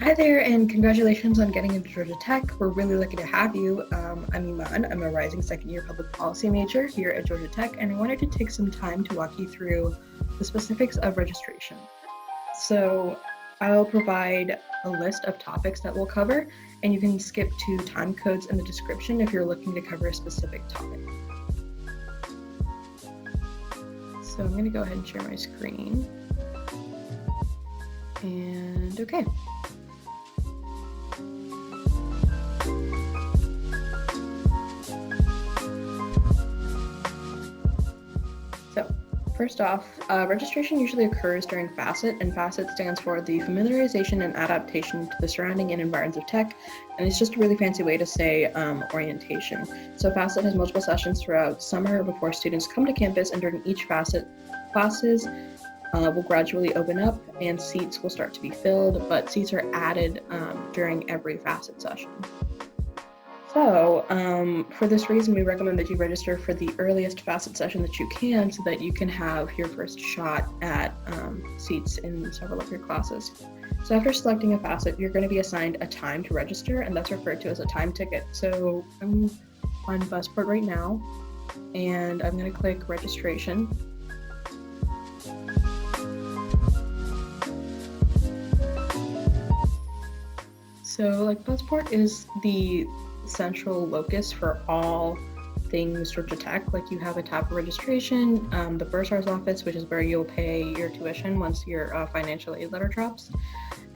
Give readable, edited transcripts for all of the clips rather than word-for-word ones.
Hi there, and congratulations on getting into Georgia Tech. We're really lucky to have you. I'm Iman. I'm a rising second-year public policy major here at Georgia Tech, and I wanted to take some time to walk you through the specifics of registration. So I'll provide a list of topics that we'll cover, and you can skip to time codes in the description if you're looking to cover a specific topic. So I'm going to go ahead and share my screen. And okay. So first off, registration usually occurs during FASET, and FASET stands for the Familiarization and Adaptation to the Surrounding and Environs of Tech, and it's just a really fancy way to say orientation. So FASET has multiple sessions throughout summer before students come to campus, and during each FASET, classes will gradually open up and seats will start to be filled, but seats are added during every FASET session. So for this reason, we recommend that you register for the earliest FASET session that you can so that you can have your first shot at seats in several of your classes. So after selecting a FASET, you're going to be assigned a time to register, and that's referred to as a time ticket. So I'm on Buzzport right now, and I'm going to click registration. So Buzzport is the central locus for all things Georgia Tech. You have a tab for registration, the bursar's office, which is where you'll pay your tuition once your financial aid letter drops.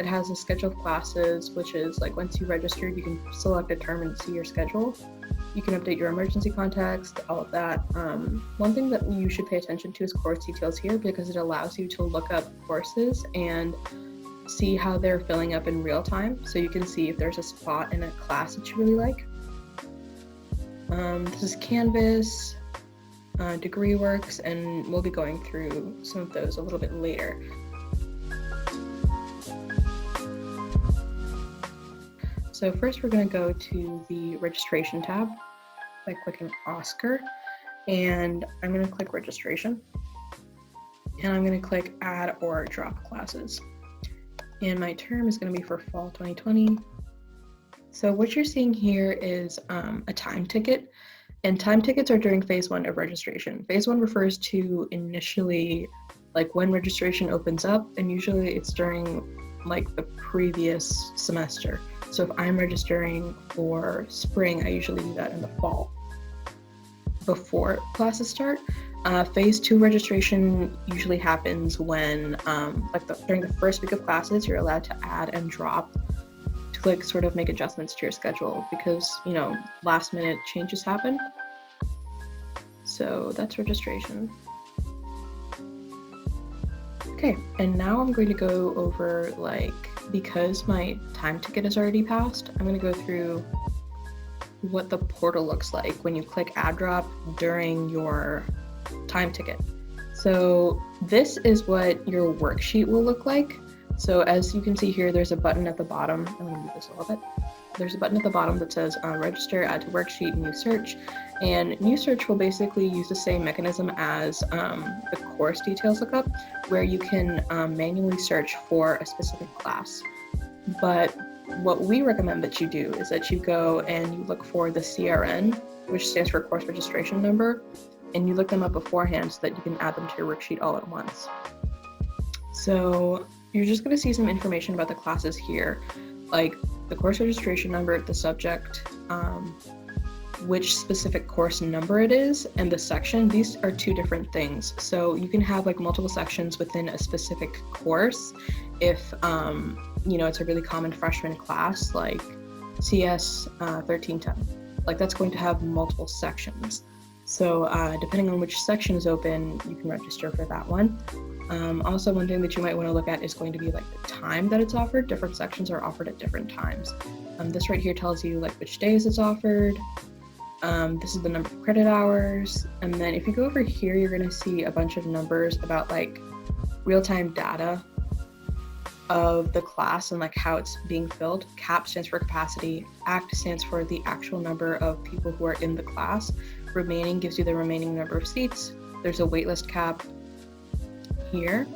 It has a schedule of classes, which is once you register, you can select a term and see your schedule. You can update your emergency contacts, all of that. One thing that you should pay attention to is course details here, because it allows you to look up courses and see how they're filling up in real time, so you can see if there's a spot in a class that you really like. This is Canvas, DegreeWorks, and we'll be going through some of those a little bit later. So first we're going to go to the registration tab by clicking Oscar, and I'm going to click registration, and I'm going to click add or drop classes. And my term is going to be for fall 2020. So what you're seeing here is a time ticket, and time tickets are during phase 1 of registration. Phase 1 refers to initially when registration opens up, and usually it's during the previous semester. So if I'm registering for spring, I usually do that in the fall before classes start. Phase 2 registration usually happens when, during the first week of classes, you're allowed to add and drop to sort of make adjustments to your schedule, because last minute changes happen. So that's registration. Okay, and now I'm going to go over because my time ticket is already passed, I'm going to go through what the portal looks like when you click add drop during your time ticket. So this is what your worksheet will look like. So as you can see here, there's a button at the bottom. I'm going to move this a little bit. There's a button at the bottom that says register, add to worksheet, new search. And new search will basically use the same mechanism as the course details lookup, where you can manually search for a specific class. But what we recommend that you do is that you go and you look for the CRN, which stands for course registration number, and you look them up beforehand so that you can add them to your worksheet all at once. So you're just going to see some information about the classes here, like the course registration number, the subject, which specific course number it is, and the section. These are two different things. So you can have multiple sections within a specific course if it's a really common freshman class like CS 1310. That's going to have multiple sections. So depending on which section is open, you can register for that one. Also, one thing that you might want to look at is going to be the time that it's offered. Different sections are offered at different times. This right here tells you which days it's offered. This is the number of credit hours. And then if you go over here, you're going to see a bunch of numbers about real-time data of the class and how it's being filled. CAP stands for capacity. ACT stands for the actual number of people who are in the class. Remaining gives you the remaining number of seats. There's a waitlist cap here,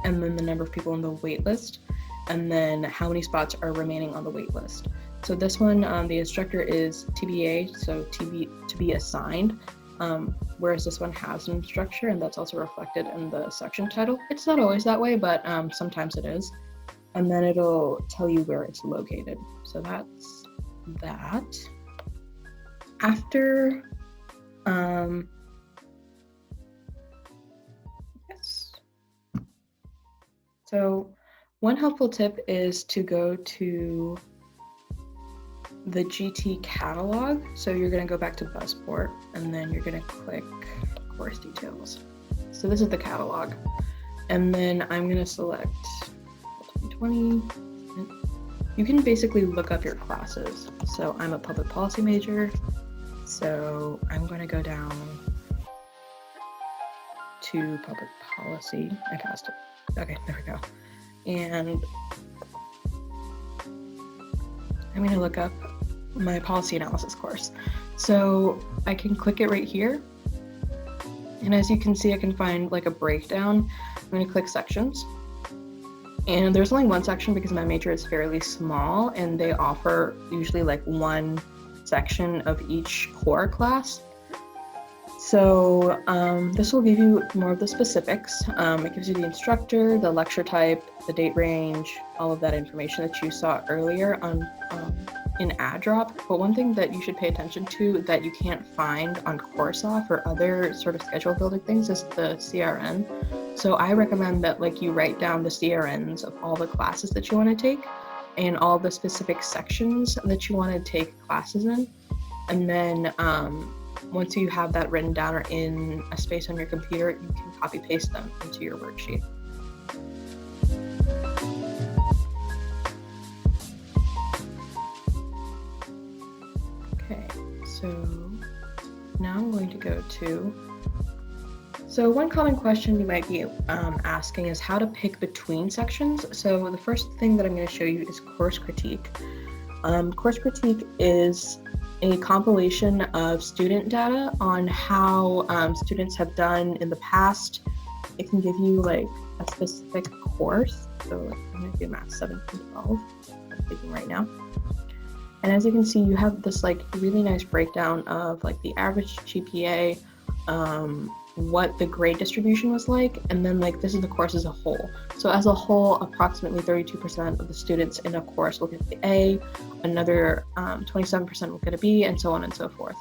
and then the number of people in the waitlist. and then how many spots are remaining on the wait list. So this one, the instructor is TBA, so to be assigned, whereas this one has an instructor, and that's also reflected in the section title. It's not always that way, but sometimes it is. And then it'll tell you where it's located. So that's that. After, yes. So one helpful tip is to go to the GT catalog. So you're going to go back to Buzzport, and then you're going to click course details. So this is the catalog. And then I'm going to select 2020. You can basically look up your classes. So I'm a public policy major. So I'm going to go down to public policy. I passed it. Okay, there we go. And I'm going to look up my policy analysis course. So I can click it right here. And as you can see, I can find like a breakdown. I'm going to click sections. And there's only one section because my major is fairly small, and they offer usually like one section of each core class. So this will give you more of the specifics. It gives you the instructor, the lecture type, the date range, all of that information that you saw earlier on in AdDrop. But one thing that you should pay attention to that you can't find on Courseoff or other sort of schedule building things is the CRN. So I recommend that like you write down the CRNs of all the classes that you want to take and all the specific sections that you want to take classes in. And then once you have that written down or in a space on your computer, you can copy paste them into your worksheet. Okay, so now I'm going to go to, so one common question you might be asking is how to pick between sections. So the first thing that I'm going to show you is course critique. Course critique is a compilation of student data on how students have done in the past. It can give you like a specific course. So like, I'm going to do Math 7 and 12, I'm taking right now. And as you can see, you have this like really nice breakdown of like the average GPA, what the grade distribution was like, and then like this is the course as a whole. So as a whole, approximately 32% of the students in a course will get the A, another 27% will get a B, and so on and so forth.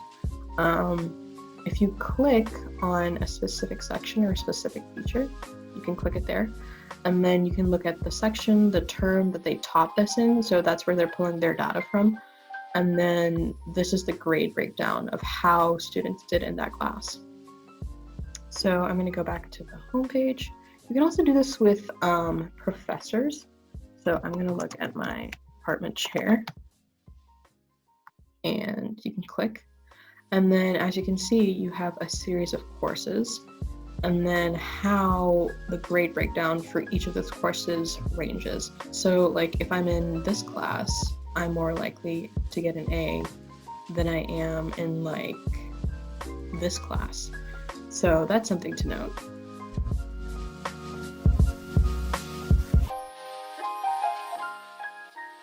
If you click on a specific section or a specific feature, you can click it there, and then you can look at the section, the term that they taught this in, so that's where they're pulling their data from, and then this is the grade breakdown of how students did in that class. So I'm going to go back to the home page. You can also do this with professors. So I'm going to look at my department chair, and you can click. And then as you can see, you have a series of courses, and then how the grade breakdown for each of those courses ranges. So like if I'm in this class, I'm more likely to get an A than I am in like this class. So that's something to note.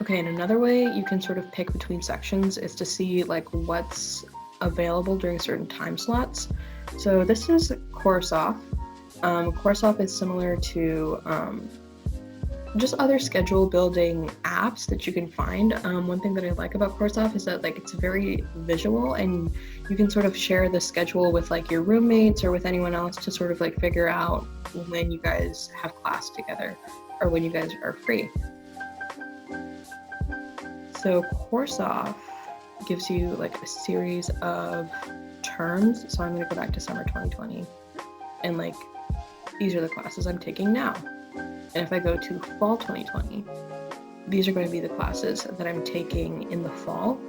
Okay, and another way you can sort of pick between sections is to see like what's available during certain time slots. So this is Courseoff. Courseoff is similar to just other schedule building apps that you can find. One thing that I like about Courseoff is that like it's very visual, and you can sort of share the schedule with like your roommates or with anyone else to sort of like figure out when you guys have class together or when you guys are free. So Courseoff gives you like a series of terms. So I'm going to go back to summer 2020, and like these are the classes I'm taking now. And if I go to fall 2020, these are going to be the classes that I'm taking in the fall.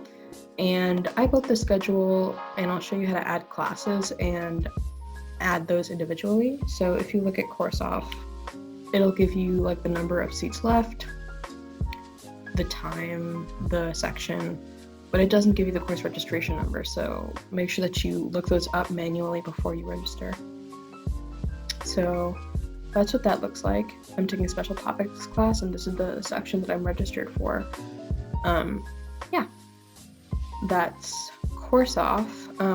And I built the schedule, and I'll show you how to add classes and add those individually. So if you look at Courseoff, it'll give you like the number of seats left, the time, the section, but it doesn't give you the course registration number. So make sure that you look those up manually before you register. So that's what that looks like. I'm taking a special topics class, and this is the section that I'm registered for. Yeah, that's Courseoff.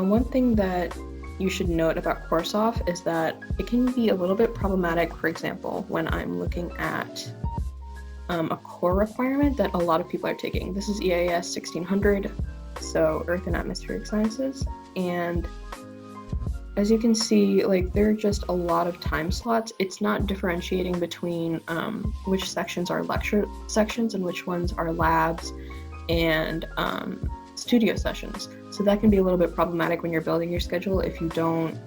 One thing that you should note about Courseoff is that it can be a little bit problematic, for example, when I'm looking at a core requirement that a lot of people are taking. This is EAS 1600, so Earth and Atmospheric Sciences, and as you can see, like, there are just a lot of time slots. It's not differentiating between which sections are lecture sections and which ones are labs and studio sessions. So that can be a little bit problematic when you're building your schedule if you don't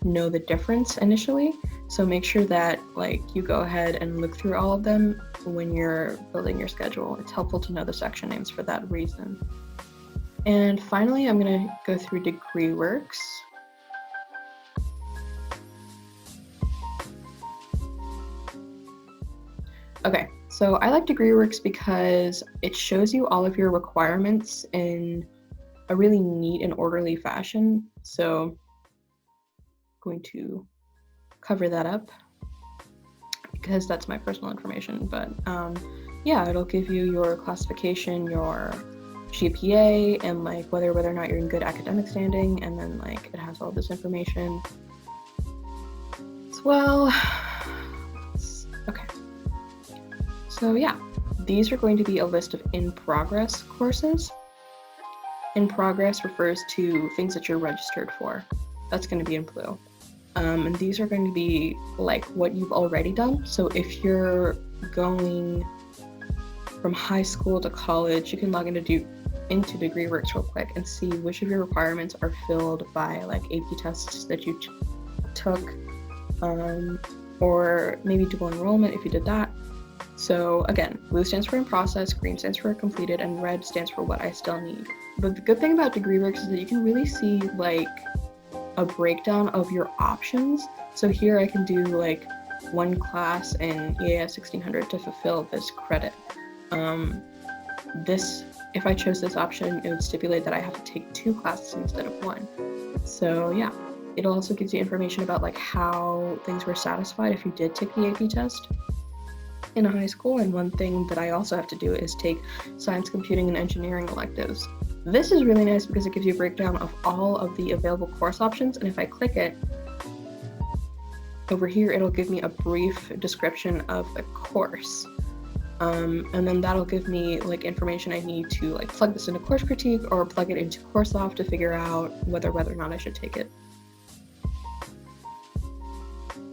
know the difference initially. So make sure that like you go ahead and look through all of them when you're building your schedule. It's helpful to know the section names for that reason. And finally, I'm going to go through DegreeWorks. Okay, so I like DegreeWorks because it shows you all of your requirements in a really neat and orderly fashion. So I'm going to cover that up because that's my personal information. But yeah, it'll give you your classification, your GPA, and like whether or not you're in good academic standing, and then like it has all this information as well. Okay, so yeah, these are going to be a list of in-progress courses. In progress refers to things that you're registered for. That's going to be in blue. And these are going to be like what you've already done. So if you're going from high school to college, you can log into DegreeWorks real quick and see which of your requirements are filled by like AP tests that you took, or maybe dual enrollment if you did that. So again, blue stands for in process, green stands for completed, and red stands for what I still need. But the good thing about DegreeWorks is that you can really see like a breakdown of your options. So here I can do like one class in EAS 1600 to fulfill this credit. If I chose this option, it would stipulate that I have to take 2 classes instead of 1. So yeah, it also gives you information about like how things were satisfied if you did take the AP test in high school. And one thing that I also have to do is take science, computing, and engineering electives. This is really nice because it gives you a breakdown of all of the available course options, and if I click it, over here it'll give me a brief description of the course. And then that'll give me like information I need to like plug this into Course Critique or plug it into Courseoff to figure out whether or not I should take it.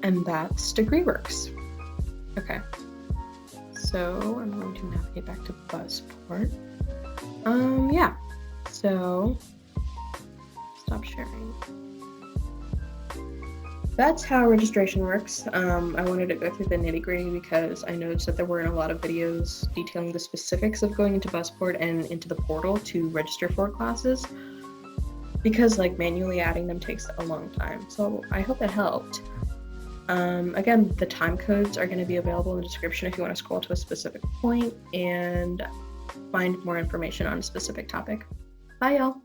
And that's DegreeWorks. Okay, so I'm going to navigate back to Buzzport. Yeah, so stop sharing. That's how registration works. I wanted to go through the nitty-gritty because I noticed that there weren't a lot of videos detailing the specifics of going into Buzzport and into the portal to register for classes, because like manually adding them takes a long time. So I hope that helped. Again, the time codes are going to be available in the description if you want to scroll to a specific point and find more information on a specific topic. Bye, y'all.